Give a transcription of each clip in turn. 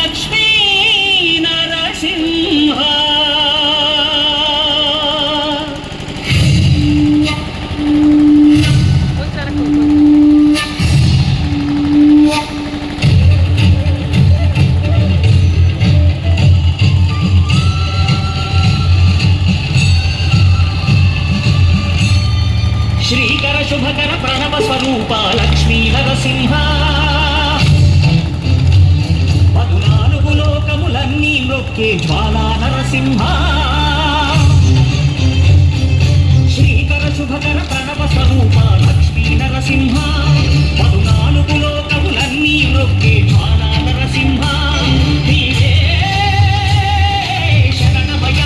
లక్ష్మీ నరసింహ శ్రీకర శుభకర ప్రణవ స్వరూప లక్ష్మీ నరసింహ 14 లోకములన్నీ మ్రొక్కే జ్వాలా నరసింహ శ్రీకర శుభకర ప్రణవ స్వరూప లక్ష్మీ నరసింహ 14 లోకములన్నీ మ్రొక్కే జ్వాలా నరసింహ నీవే శరణమయ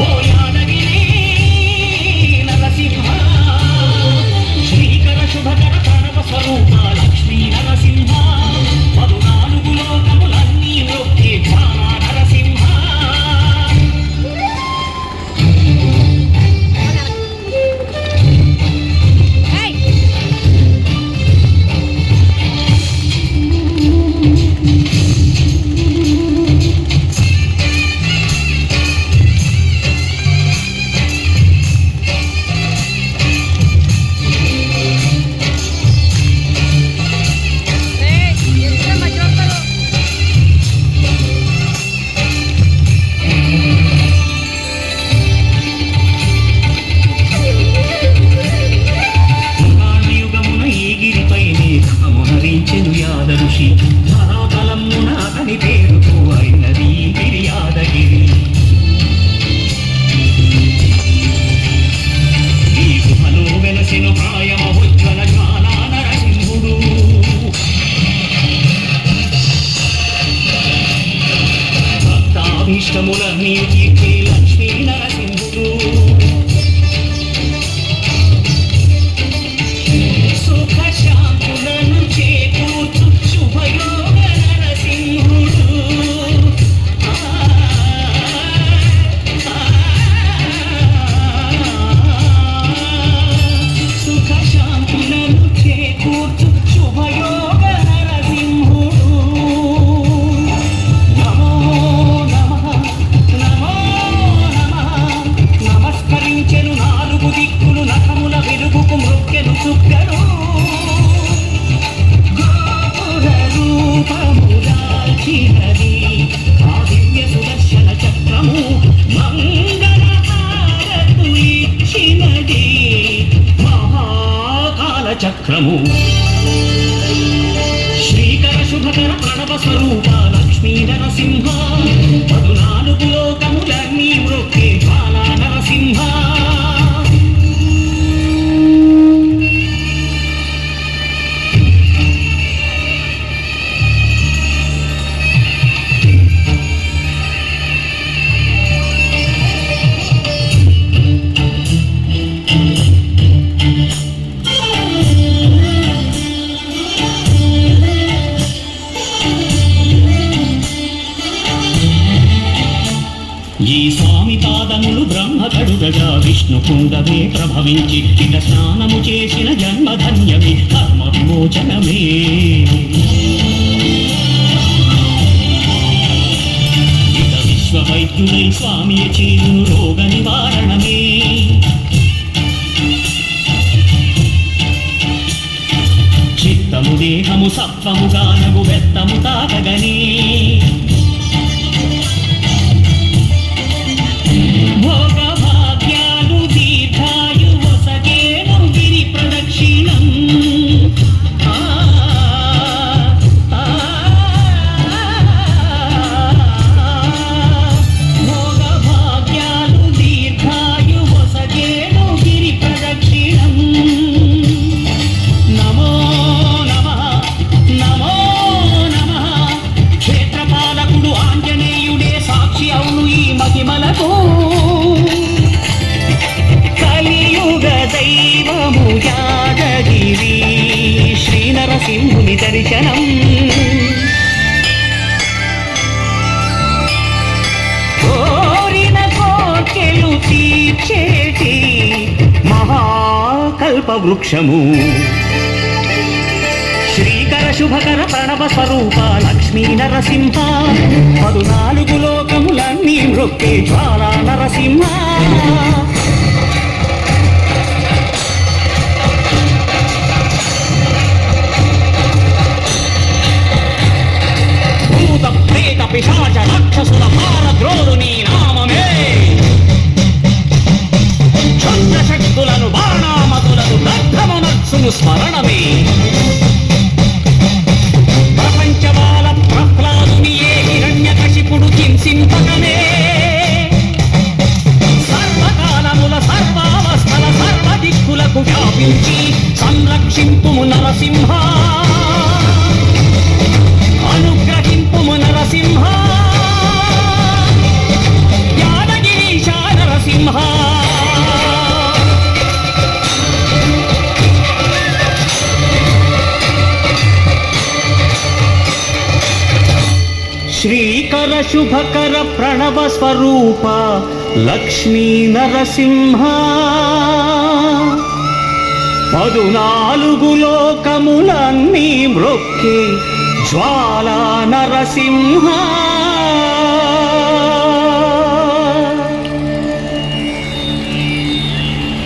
ఓ యాదగిరి నరసింహ శ్రీకర శుభకర ప్రణవ స్వరూప లక్ష్మీ నరసింహ 14 లోకములన్నీ మ్రొక్కే జ్వాలా నరసింహ హరించెను యాదరుషి ధరాతలమున అతని పేరుతో అయినది గిరి యాదగిరి ఈ గుహలో వెలసెను ప్రాయమహోజ్వల జ్వాలా నరసింహుడు భక్తాభీష్టములన్నీ తీర్చే లక్ష్మీ నరసింహుడు చక్రము శ్రీకర శుభకర ప్రణవ స్వరూప లక్ష్మీ నరసింహ 14 లోకములన్నీ మ్రొక్కే జ్వాలా నరసింహ ఈ స్వామి పాదములు బ్రహ్మ కడుగగా విష్ణు కుండమే ప్రభవించి ఇక స్నానము చేసిన జన్మధన్యమే కర్మ విమోచనమే ఇక విశ్వవైద్యుడై స్వామి చేయును రోగ నివారణమే చిత్తము దేహము సత్వముగానగు వెత్తము తాకగనే సింహుని దర్శనం కోరిన కోర్కెలు తీర్చేటి మహాకల్పవృక్షము శ్రీకర శుభకర ప్రణవ స్వరూప లక్ష్మీ నరసింహ 14 లోకములన్నీ మ్రొక్కే జ్వాలా నరసింహ భూత ప్రేత పిశాచ రాక్షసుల భారద్రోలు నీ నామమే క్షుద్రశక్తులను బాణామతులను దగ్ధమునర్చును స్మరణమే ప్రపంచబాల ప్రహ్లాదుని ఏ హిరణ్యకశిపుడు హింసింపకనే సర్వకాలముల సర్వావస్థల సర్వదిక్కులకు వ్యాపించి సంరక్షింపుము నరసింహ అనుగ్రహింపుము నరసింహ యాదగిరీశ నరసింహ శ్రీకర శుభకర ప్రణవ స్వరూప లక్ష్మీ నరసింహ 14 లోకములన్నీ మ్రొక్కే జ్వాలా నరసింహ